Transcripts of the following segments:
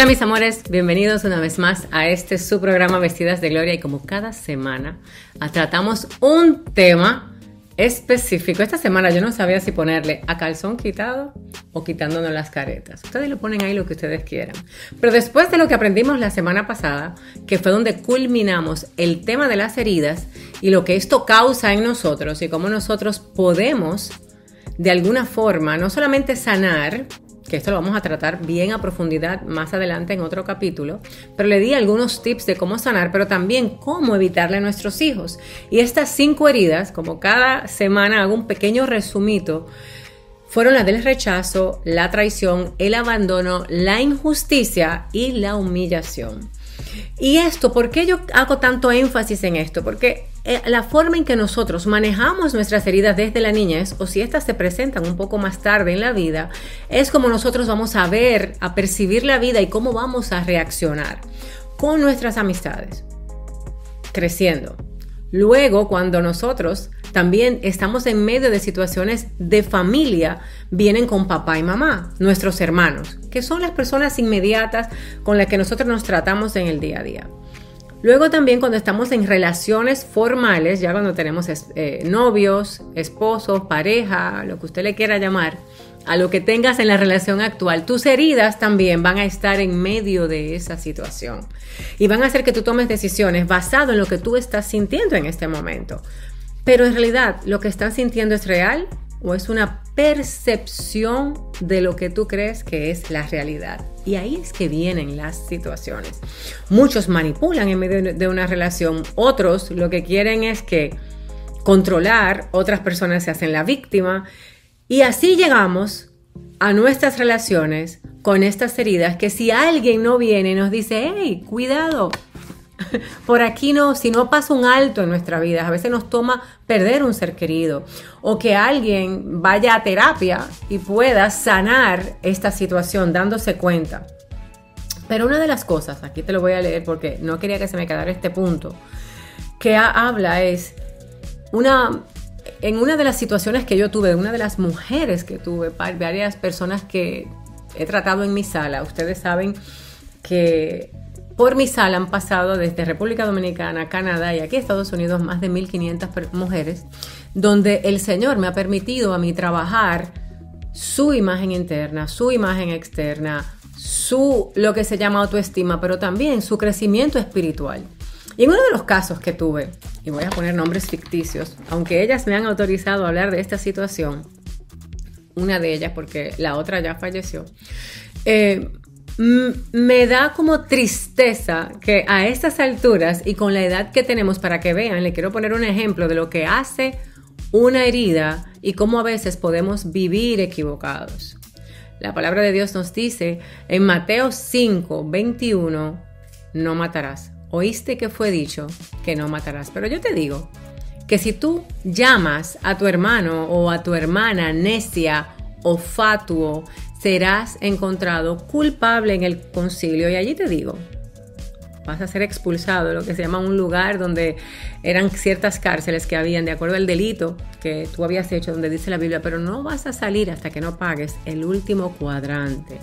Hola mis amores, bienvenidos una vez más a este su programa Vestidas de Gloria, y como cada semana tratamos un tema específico. Esta semana yo no sabía si ponerle a calzón quitado o quitándonos las caretas. Ustedes le ponen ahí lo que ustedes quieran. Pero después de lo que aprendimos la semana pasada, que fue donde culminamos el tema de las heridas y lo que esto causa en nosotros y cómo nosotros podemos de alguna forma no solamente sanar, que esto lo vamos a tratar bien a profundidad más adelante en otro capítulo, pero le di algunos tips de cómo sanar, pero también cómo evitarle a nuestros hijos. Y estas 5 heridas, como cada semana hago un pequeño resumito, fueron las del rechazo, la traición, el abandono, la injusticia y la humillación. Y esto, ¿por qué yo hago tanto énfasis en esto? Porque la forma en que nosotros manejamos nuestras heridas desde la niñez, o si estas se presentan un poco más tarde en la vida, es como nosotros vamos a ver, a percibir la vida y cómo vamos a reaccionar con nuestras amistades, creciendo. Luego, cuando nosotros también estamos en medio de situaciones de familia, vienen con papá y mamá, nuestros hermanos, que son las personas inmediatas con las que nosotros nos tratamos en el día a día. Luego también cuando estamos en relaciones formales, ya cuando tenemos novios, esposos, pareja, lo que usted le quiera llamar, a lo que tengas en la relación actual, tus heridas también van a estar en medio de esa situación y van a hacer que tú tomes decisiones basado en lo que tú estás sintiendo en este momento. Pero en realidad, ¿lo que estás sintiendo es real o es una percepción de lo que tú crees que es la realidad? Y ahí es que vienen las situaciones. Muchos manipulan en medio de una relación, otros lo que quieren es que controlar, otras personas se hacen la víctima, y así llegamos a nuestras relaciones con estas heridas que si alguien no viene y nos dice, hey, cuidado, por aquí no, si no pasa un alto en nuestra vida, a veces nos toma perder un ser querido, o que alguien vaya a terapia y pueda sanar esta situación dándose cuenta. Pero una de las cosas, aquí te lo voy a leer porque no quería que se me quedara este punto, que habla es en una de las situaciones que yo tuve, una de las mujeres que tuve, varias personas que he tratado en mi sala, ustedes saben que por mi sala han pasado desde República Dominicana, Canadá y aquí Estados Unidos más de 1,500 mujeres, donde el Señor me ha permitido a mí trabajar su imagen interna, su imagen externa, lo que se llama autoestima, pero también su crecimiento espiritual. Y en uno de los casos que tuve, y voy a poner nombres ficticios, aunque ellas me han autorizado a hablar de esta situación, una de ellas porque la otra ya falleció, me da como tristeza que a estas alturas y con la edad que tenemos, para que vean, le quiero poner un ejemplo de lo que hace una herida y cómo a veces podemos vivir equivocados. La palabra de Dios nos dice en Mateo 5, 21, no matarás. Oíste que fue dicho que no matarás. Pero yo te digo que si tú llamas a tu hermano o a tu hermana necia o fatuo, serás encontrado culpable en el concilio. Y allí te digo, vas a ser expulsado de lo que se llama un lugar donde eran ciertas cárceles que habían de acuerdo al delito que tú habías hecho, donde dice la Biblia, pero no vas a salir hasta que no pagues el último cuadrante,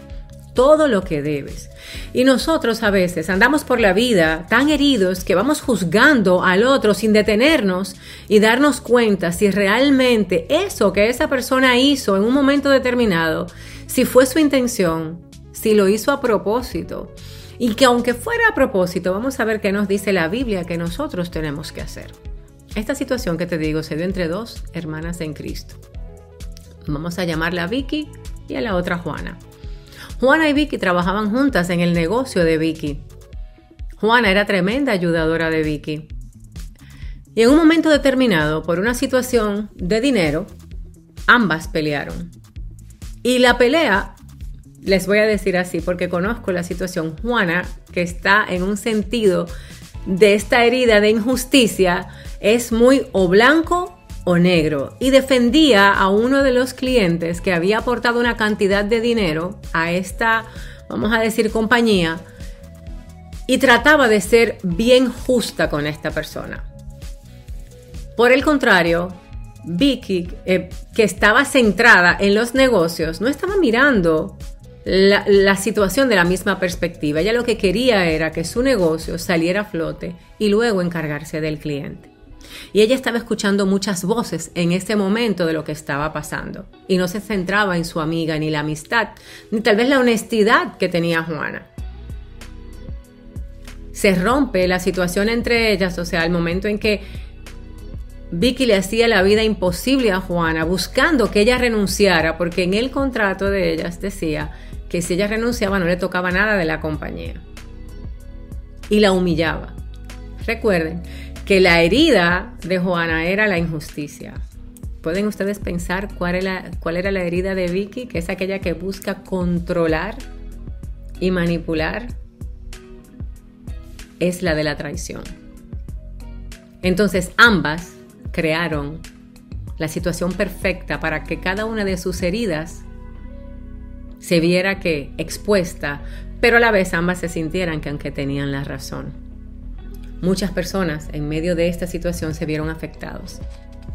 todo lo que debes. Y nosotros a veces andamos por la vida tan heridos que vamos juzgando al otro sin detenernos y darnos cuenta si realmente eso que esa persona hizo en un momento determinado, si fue su intención, si lo hizo a propósito. Y que aunque fuera a propósito, vamos a ver qué nos dice la Biblia que nosotros tenemos que hacer. Esta situación que te digo se dio entre 2 hermanas en Cristo. Vamos a llamarla Vicky y a la otra Juana. Juana y Vicky trabajaban juntas en el negocio de Vicky. Juana era tremenda ayudadora de Vicky. Y en un momento determinado, por una situación de dinero, ambas pelearon. Y la pelea, les voy a decir así porque conozco la situación, Juana, que está en un sentido de esta herida de injusticia, es muy o blanco o negro, y defendía a uno de los clientes que había aportado una cantidad de dinero a esta, vamos a decir, compañía, y trataba de ser bien justa con esta persona. Por el contrario, Vicky, que estaba centrada en los negocios, no estaba mirando la situación de la misma perspectiva. Ella lo que quería era que su negocio saliera a flote y luego encargarse del cliente. Y ella estaba escuchando muchas voces en ese momento de lo que estaba pasando y no se centraba en su amiga, ni la amistad, ni tal vez la honestidad que tenía Juana. Se rompe la situación entre ellas, o sea, al momento en que Vicky le hacía la vida imposible a Juana, buscando que ella renunciara, porque en el contrato de ellas decía que si ella renunciaba no le tocaba nada de la compañía. Y la humillaba. Recuerden que la herida de Juana era la injusticia. ¿Pueden ustedes pensar cuál era la herida de Vicky? Que es aquella que busca controlar y manipular. Es la de la traición. Entonces ambas crearon la situación perfecta para que cada una de sus heridas se viera que expuesta, pero a la vez ambas se sintieran que aunque tenían la razón. Muchas personas en medio de esta situación se vieron afectados,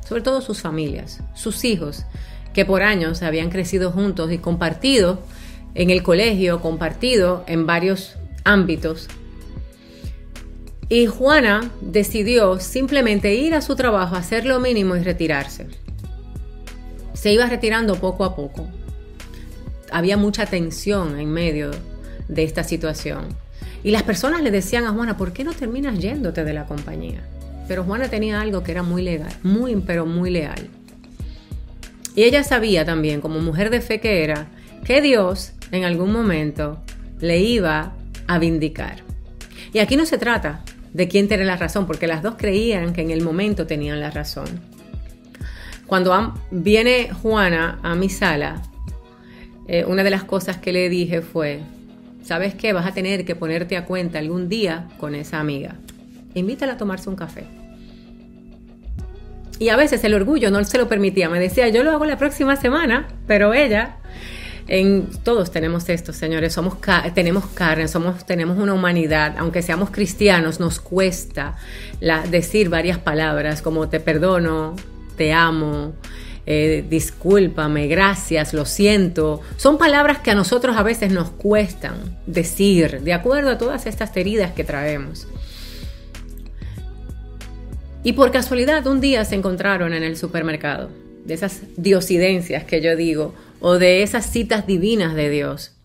sobre todo sus familias, sus hijos, que por años habían crecido juntos y compartido en el colegio, compartido en varios ámbitos. Y Juana decidió simplemente ir a su trabajo, hacer lo mínimo y retirarse. Se iba retirando poco a poco. Había mucha tensión en medio de esta situación. Y las personas le decían a Juana, ¿por qué no terminas yéndote de la compañía? Pero Juana tenía algo que era muy legal, pero muy leal. Y ella sabía también, como mujer de fe que era, que Dios en algún momento le iba a vindicar. Y aquí no se trata de quién tiene la razón, porque las dos creían que en el momento tenían la razón. Cuando viene Juana a mi sala, una de las cosas que le dije fue, ¿sabes qué? Vas a tener que ponerte a cuenta algún día con esa amiga. Invítala a tomarse un café. Y a veces el orgullo no se lo permitía. Me decía, yo lo hago la próxima semana, pero ella... todos tenemos esto, señores, tenemos carne, tenemos una humanidad, aunque seamos cristianos, nos cuesta decir varias palabras como te perdono, te amo, discúlpame, gracias, lo siento. Son palabras que a nosotros a veces nos cuestan decir, de acuerdo a todas estas heridas que traemos. Y por casualidad un día se encontraron en el supermercado, de esas diosidencias que yo digo, o de esas citas divinas de Dios.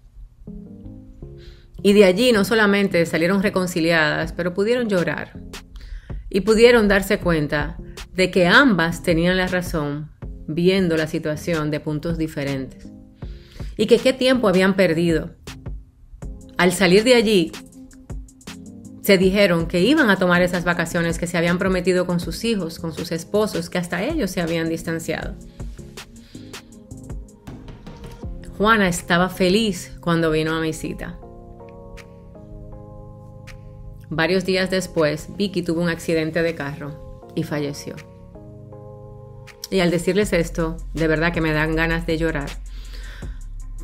Y de allí no solamente salieron reconciliadas, pero pudieron llorar y pudieron darse cuenta de que ambas tenían la razón, viendo la situación de puntos diferentes. Y que qué tiempo habían perdido. Al salir de allí, se dijeron que iban a tomar esas vacaciones que se habían prometido con sus hijos, con sus esposos, que hasta ellos se habían distanciado. Juana estaba feliz cuando vino a mi cita. Varios días después, Vicky tuvo un accidente de carro y falleció. Y al decirles esto, de verdad que me dan ganas de llorar,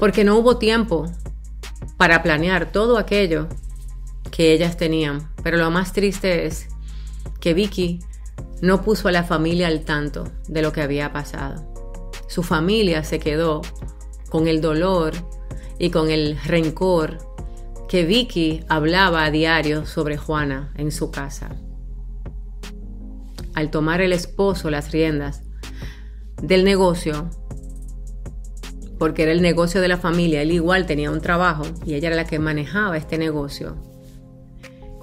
porque no hubo tiempo para planear todo aquello que ellas tenían. Pero lo más triste es que Vicky no puso a la familia al tanto de lo que había pasado. Su familia se quedó con el dolor y con el rencor que Vicky hablaba a diario sobre Juana en su casa. Al tomar el esposo las riendas del negocio, porque era el negocio de la familia, él igual tenía un trabajo y ella era la que manejaba este negocio.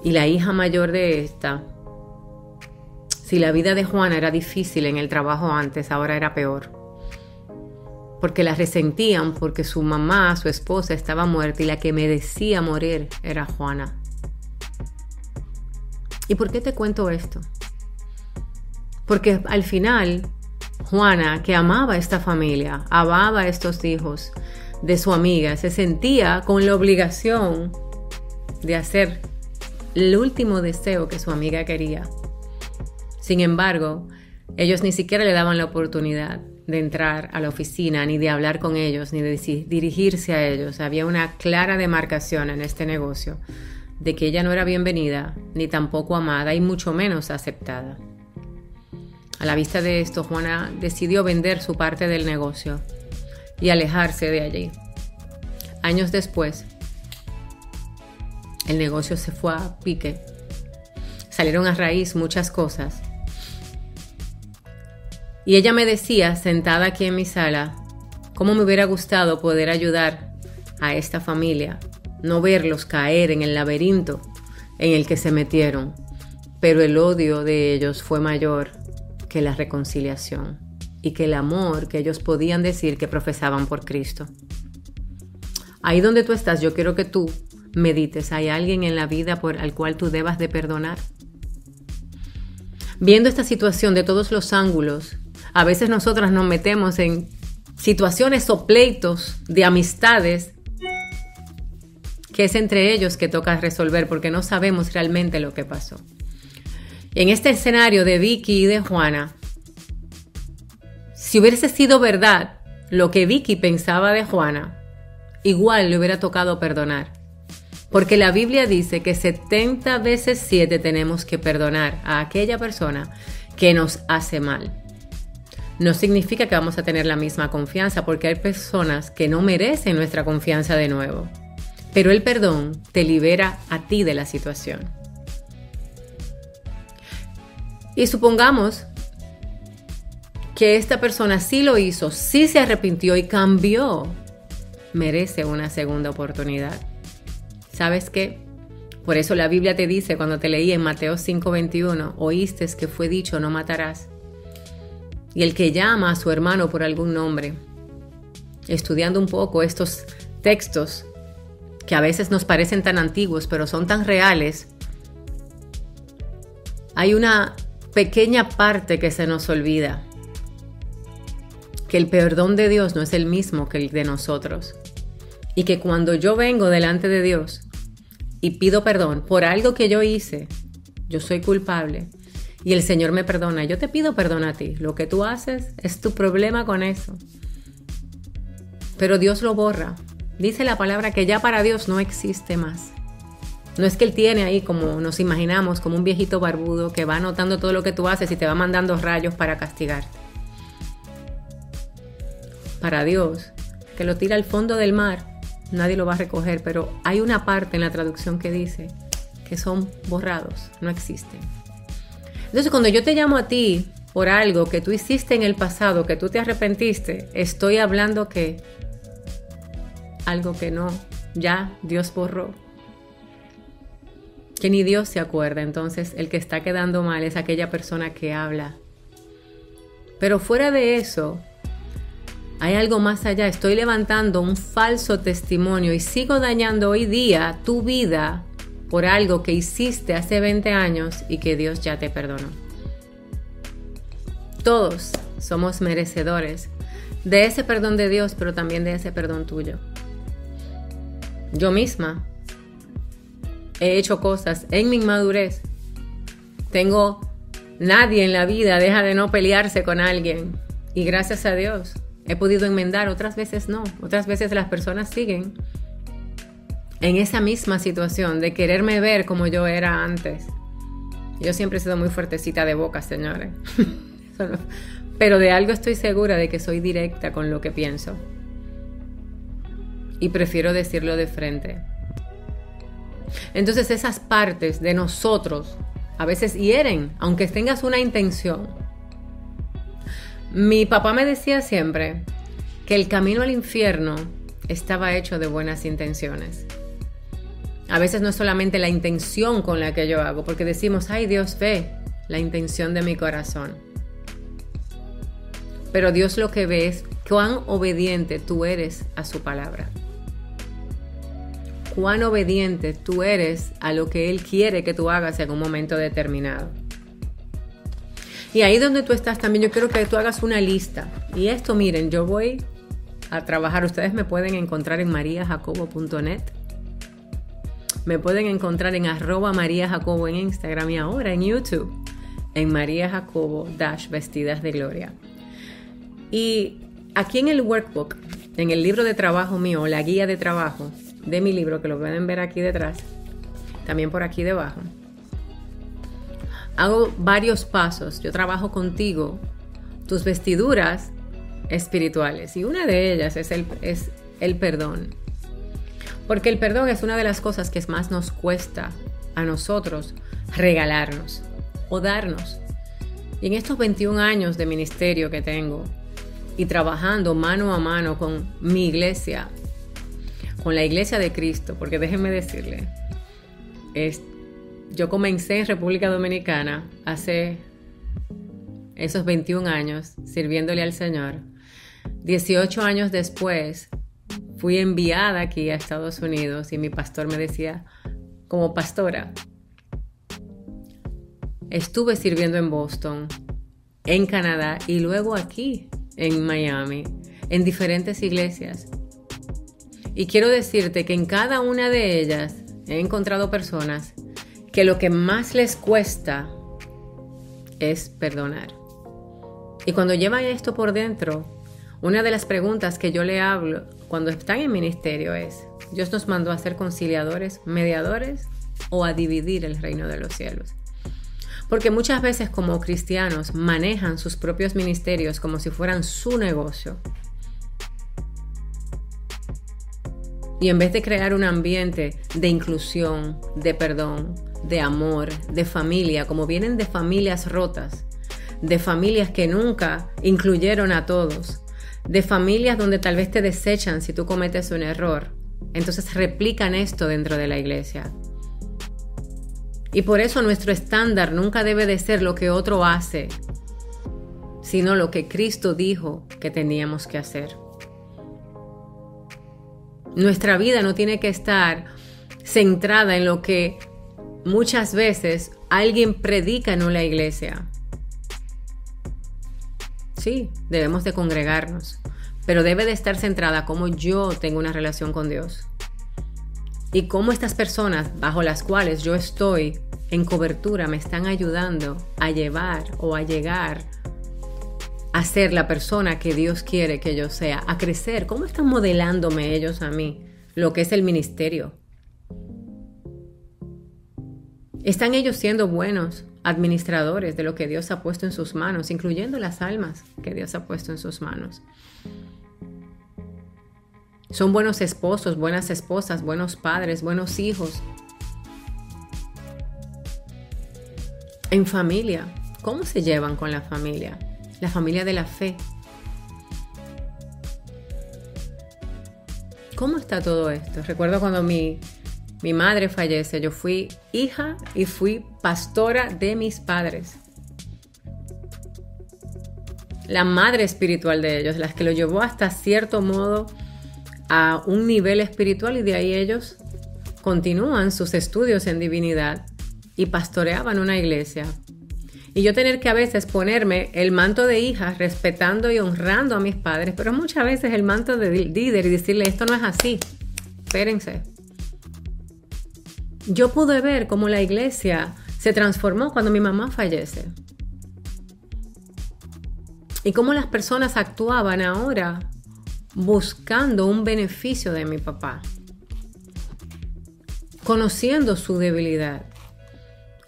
Y la hija mayor de esta, si la vida de Juana era difícil en el trabajo antes, ahora era peor. Porque la resentían porque su mamá, su esposa, estaba muerta y la que merecía morir era Juana. ¿Y por qué te cuento esto? Porque al final, Juana, que amaba a esta familia, amaba a estos hijos de su amiga, se sentía con la obligación de hacer el último deseo que su amiga quería. Sin embargo, ellos ni siquiera le daban la oportunidad de entrar a la oficina, ni de hablar con ellos, ni de dirigirse a ellos. Había una clara demarcación en este negocio de que ella no era bienvenida, ni tampoco amada, y mucho menos aceptada. A la vista de esto, Juana decidió vender su parte del negocio y alejarse de allí. años después, el negocio se fue a pique. Salieron a raíz muchas cosas. Y ella me decía, sentada aquí en mi sala, cómo me hubiera gustado poder ayudar a esta familia, no verlos caer en el laberinto en el que se metieron, pero el odio de ellos fue mayor que la reconciliación y que el amor que ellos podían decir que profesaban por Cristo. Ahí donde tú estás, yo quiero que tú medites. ¿Hay alguien en la vida al cual tú debas de perdonar? Viendo esta situación de todos los ángulos, a veces nosotras nos metemos en situaciones o pleitos de amistades que es entre ellos que toca resolver porque no sabemos realmente lo que pasó. En este escenario de Vicky y de Juana, si hubiese sido verdad lo que Vicky pensaba de Juana, igual le hubiera tocado perdonar. Porque la Biblia dice que 70 veces 7 tenemos que perdonar a aquella persona que nos hace mal. No significa que vamos a tener la misma confianza, porque hay personas que no merecen nuestra confianza de nuevo. Pero el perdón te libera a ti de la situación. Y supongamos que esta persona sí lo hizo, sí se arrepintió y cambió. Merece una segunda oportunidad. ¿Sabes qué? Por eso la Biblia te dice, cuando te leí en Mateo 5:21, oíste que fue dicho, no matarás. Y el que llama a su hermano por algún nombre, estudiando un poco estos textos que a veces nos parecen tan antiguos, pero son tan reales, hay una pequeña parte que se nos olvida, que el perdón de Dios no es el mismo que el de nosotros. Y que cuando yo vengo delante de Dios y pido perdón por algo que yo hice, yo soy culpable y el Señor me perdona, yo te pido perdón a ti. Lo que tú haces es tu problema con eso. Pero Dios lo borra. Dice la palabra que ya para Dios no existe más. No es que Él tiene ahí, como nos imaginamos, como un viejito barbudo que va anotando todo lo que tú haces y te va mandando rayos para castigarte. Para Dios, que lo tira al fondo del mar, nadie lo va a recoger, pero hay una parte en la traducción que dice que son borrados, no existen. Entonces, cuando yo te llamo a ti por algo que tú hiciste en el pasado, que tú te arrepentiste, estoy hablando que algo que no, ya Dios borró, que ni Dios se acuerda. Entonces, el que está quedando mal es aquella persona que habla. Pero fuera de eso, hay algo más allá. Estoy levantando un falso testimonio y sigo dañando hoy día tu vida por algo que hiciste hace 20 años y que Dios ya te perdonó. Todos somos merecedores de ese perdón de Dios, pero también de ese perdón tuyo. Yo misma he hecho cosas en mi inmadurez. Nadie en la vida deja de no pelearse con alguien. Y gracias a Dios he podido enmendar, otras veces no. Otras veces las personas siguen en esa misma situación de quererme ver como yo era antes. Yo siempre he sido muy fuertecita de boca, señores. Pero de algo estoy segura, de que soy directa con lo que pienso. Y prefiero decirlo de frente. Entonces esas partes de nosotros a veces hieren, aunque tengas una intención. Mi papá me decía siempre que el camino al infierno estaba hecho de buenas intenciones. A veces no es solamente la intención con la que yo hago, porque decimos, ay, Dios ve la intención de mi corazón. Pero Dios lo que ve es cuán obediente tú eres a su palabra. Cuán obediente tú eres a lo que Él quiere que tú hagas en un momento determinado. Y ahí donde tú estás también yo quiero que tú hagas una lista. Y esto, miren, yo voy a trabajar. Ustedes me pueden encontrar en mariajacobo.net. Me pueden encontrar en @mariajacobo en Instagram y ahora en YouTube en María Jacobo _Vestidas de Gloria. Y aquí en el workbook, en el libro de trabajo mío, la guía de trabajo de mi libro, que lo pueden ver aquí detrás, también por aquí debajo, hago varios pasos. Yo trabajo contigo tus vestiduras espirituales y una de ellas es el perdón. Porque el perdón es una de las cosas que más nos cuesta a nosotros regalarnos o darnos. Y en estos 21 años de ministerio que tengo y trabajando mano a mano con mi iglesia, con la iglesia de Cristo, porque déjenme decirle, yo comencé en República Dominicana hace esos 21 años sirviéndole al Señor. 18 años después fui enviada aquí a Estados Unidos y mi pastor me decía, como pastora, estuve sirviendo en Boston, en Canadá y luego aquí en Miami, en diferentes iglesias. Y quiero decirte que en cada una de ellas he encontrado personas que lo que más les cuesta es perdonar. Y cuando llevan esto por dentro, una de las preguntas que yo le hablo cuando están en ministerio es, ¿Dios nos mandó a ser conciliadores, mediadores o a dividir el reino de los cielos? Porque muchas veces como cristianos manejan sus propios ministerios como si fueran su negocio. Y en vez de crear un ambiente de inclusión, de perdón, de amor, de familia, como vienen de familias rotas, de familias que nunca incluyeron a todos, de familias donde tal vez te desechan si tú cometes un error, entonces replican esto dentro de la iglesia. Y por eso nuestro estándar nunca debe de ser lo que otro hace, sino lo que Cristo dijo que teníamos que hacer. Nuestra vida no tiene que estar centrada en lo que muchas veces alguien predica en una iglesia. Sí, debemos de congregarnos, pero debe de estar centrada como yo tengo una relación con Dios y cómo estas personas bajo las cuales yo estoy en cobertura me están ayudando a llevar o a llegar a ser la persona que Dios quiere que yo sea, a crecer. ¿Cómo están modelándome ellos a mí lo que es el ministerio? ¿Están ellos siendo buenos administradores de lo que Dios ha puesto en sus manos, incluyendo las almas que Dios ha puesto en sus manos? ¿Son buenos esposos, buenas esposas, buenos padres, buenos hijos? En familia, ¿cómo se llevan con la familia? La familia de la fe. ¿Cómo está todo esto? Recuerdo cuando mi madre fallece, yo fui hija y fui pastora de mis padres. La madre espiritual de ellos, las que lo llevó hasta cierto modo a un nivel espiritual y de ahí ellos continúan sus estudios en divinidad y pastoreaban una iglesia. Y yo tener que a veces ponerme el manto de hija respetando y honrando a mis padres, pero muchas veces el manto de líder y decirle esto no es así, espérense. Yo pude ver cómo la iglesia se transformó cuando mi mamá fallece. Y cómo las personas actuaban ahora buscando un beneficio de mi papá. Conociendo su debilidad.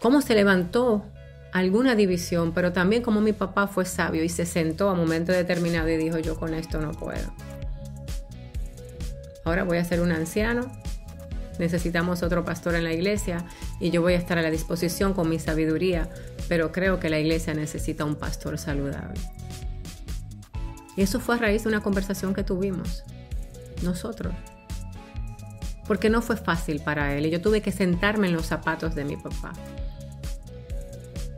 Cómo se levantó alguna división, pero también cómo mi papá fue sabio y se sentó a momento determinado y dijo, yo con esto no puedo. Ahora voy a ser un anciano. Necesitamos otro pastor en la iglesia y yo voy a estar a la disposición con mi sabiduría, pero creo que la iglesia necesita un pastor saludable. Y eso fue a raíz de una conversación que tuvimos nosotros, porque no fue fácil para él y yo tuve que sentarme en los zapatos de mi papá.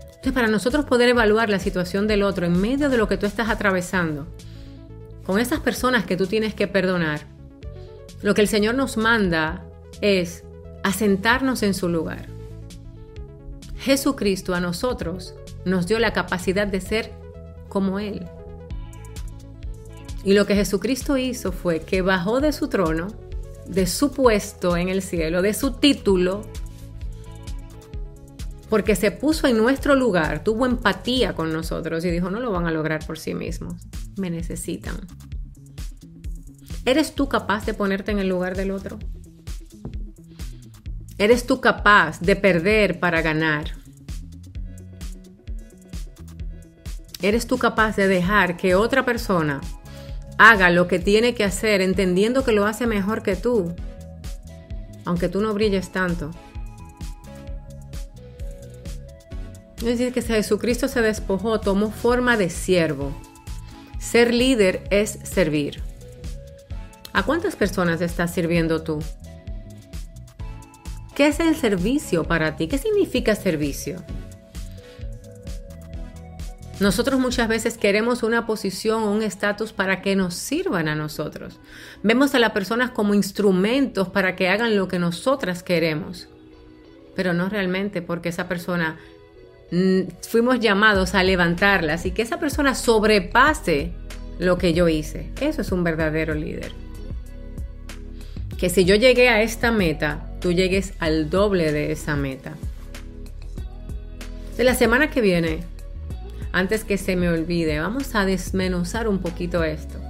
Entonces, para nosotros poder evaluar la situación del otro en medio de lo que tú estás atravesando, con esas personas que tú tienes que perdonar, lo que el Señor nos manda es asentarnos en su lugar. Jesucristo a nosotros nos dio la capacidad de ser como Él. Y lo que Jesucristo hizo fue que bajó de su trono, de su puesto en el cielo, de su título, porque se puso en nuestro lugar, tuvo empatía con nosotros y dijo, no lo van a lograr por sí mismos, me necesitan. ¿Eres tú capaz de ponerte en el lugar del otro? ¿Eres tú capaz de perder para ganar? ¿Eres tú capaz de dejar que otra persona haga lo que tiene que hacer entendiendo que lo hace mejor que tú aunque tú no brilles tanto. Es decir, que Jesucristo se despojó, tomó forma de siervo. Ser líder es servir. ¿A cuántas personas estás sirviendo tú? ¿Qué es el servicio para ti? ¿Qué significa servicio? Nosotros muchas veces queremos una posición o un estatus para que nos sirvan a nosotros. Vemos a las personas como instrumentos para que hagan lo que nosotras queremos, pero no realmente, porque esa persona fuimos llamados a levantarlas y que esa persona sobrepase lo que yo hice. Eso es un verdadero líder. Que si yo llegué a esta meta, tú llegues al doble de esa meta. De la semana que viene, antes que se me olvide, vamos a desmenuzar un poquito esto.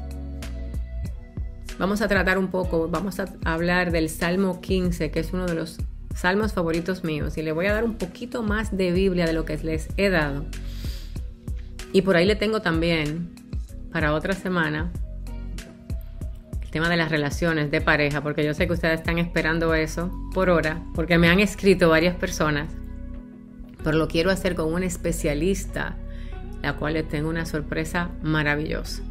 Vamos a tratar un poco, vamos a hablar del Salmo 15, que es uno de los salmos favoritos míos, y le voy a dar un poquito más de Biblia de lo que les he dado. Y por ahí le tengo también, para otra semana, el tema de las relaciones de pareja, porque yo sé que ustedes están esperando eso por hora, porque me han escrito varias personas, pero lo quiero hacer con un especialista, la cual les tengo una sorpresa maravillosa.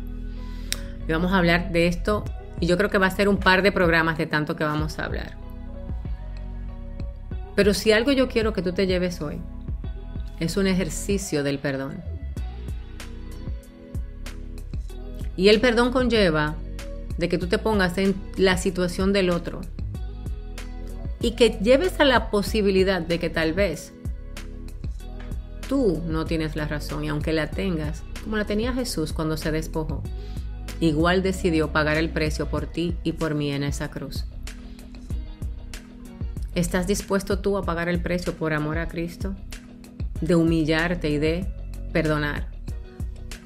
Y vamos a hablar de esto, y yo creo que va a ser un par de programas de tanto que vamos a hablar. Pero si algo yo quiero que tú te lleves hoy, es un ejercicio del perdón. Y el perdón conlleva de que tú te pongas en la situación del otro y que lleves a la posibilidad de que tal vez tú no tienes la razón, y aunque la tengas, como la tenía Jesús cuando se despojó, igual decidió pagar el precio por ti y por mí en esa cruz. ¿Estás dispuesto tú a pagar el precio por amor a Cristo? De humillarte y de perdonar,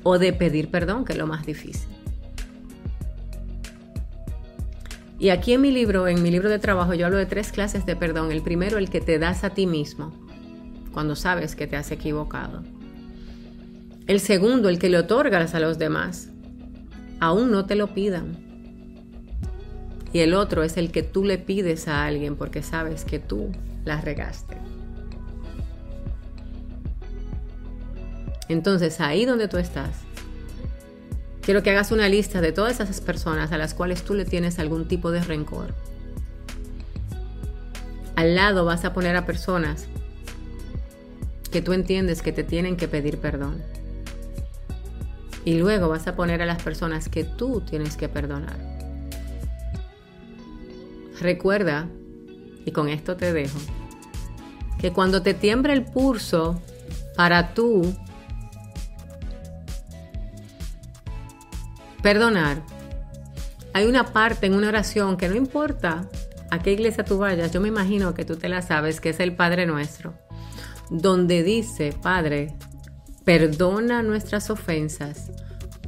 o de pedir perdón, que es lo más difícil. Y aquí en mi libro de trabajo, yo hablo de 3 clases de perdón. El primero, el que te das a ti mismo, cuando sabes que te has equivocado. El segundo, el que le otorgas a los demás, aún no te lo pidan. Y el otro es el que tú le pides a alguien porque sabes que tú la regaste. Entonces, ahí donde tú estás, quiero que hagas una lista de todas esas personas a las cuales tú le tienes algún tipo de rencor. Al lado vas a poner a personas que tú entiendes que te tienen que pedir perdón. Y luego vas a poner a las personas que tú tienes que perdonar. Recuerda, y con esto te dejo, que cuando te tiembla el pulso para tú perdonar, hay una parte en una oración que no importa a qué iglesia tú vayas, yo me imagino que tú te la sabes, que es el Padre Nuestro, donde dice: Padre, perdona nuestras ofensas,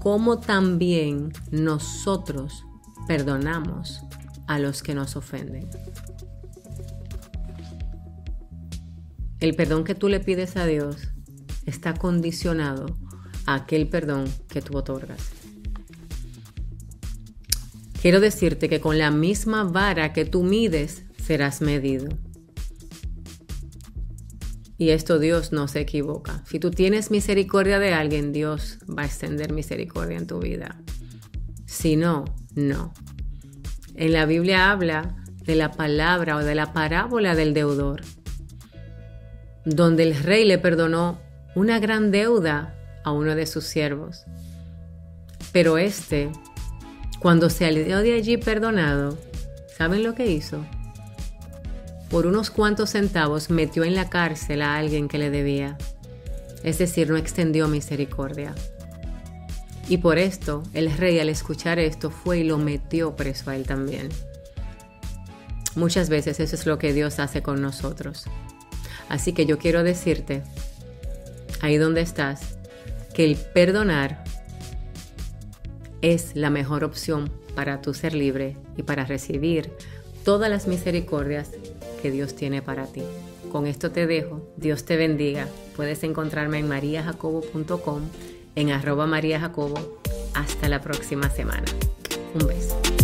como también nosotros perdonamos a los que nos ofenden. El perdón que tú le pides a Dios está condicionado a aquel perdón que tú otorgas. Quiero decirte que con la misma vara que tú mides, serás medido. Y esto Dios no se equivoca. Si tú tienes misericordia de alguien, Dios va a extender misericordia en tu vida. Si no, no. En la Biblia habla de la palabra o de la parábola del deudor, donde el rey le perdonó una gran deuda a uno de sus siervos. Pero cuando salió de allí perdonado, ¿saben lo que hizo? Por unos cuantos centavos metió en la cárcel a alguien que le debía. Es decir, no extendió misericordia. Y por esto, el rey, al escuchar esto, fue y lo metió preso a él también. Muchas veces eso es lo que Dios hace con nosotros. Así que yo quiero decirte, ahí donde estás, que el perdonar es la mejor opción para tú ser libre y para recibir todas las misericordias que Dios tiene para ti. Con esto te dejo. Dios te bendiga. Puedes encontrarme en mariajacobo.com, en @mariajacobo. Hasta la próxima semana. Un beso.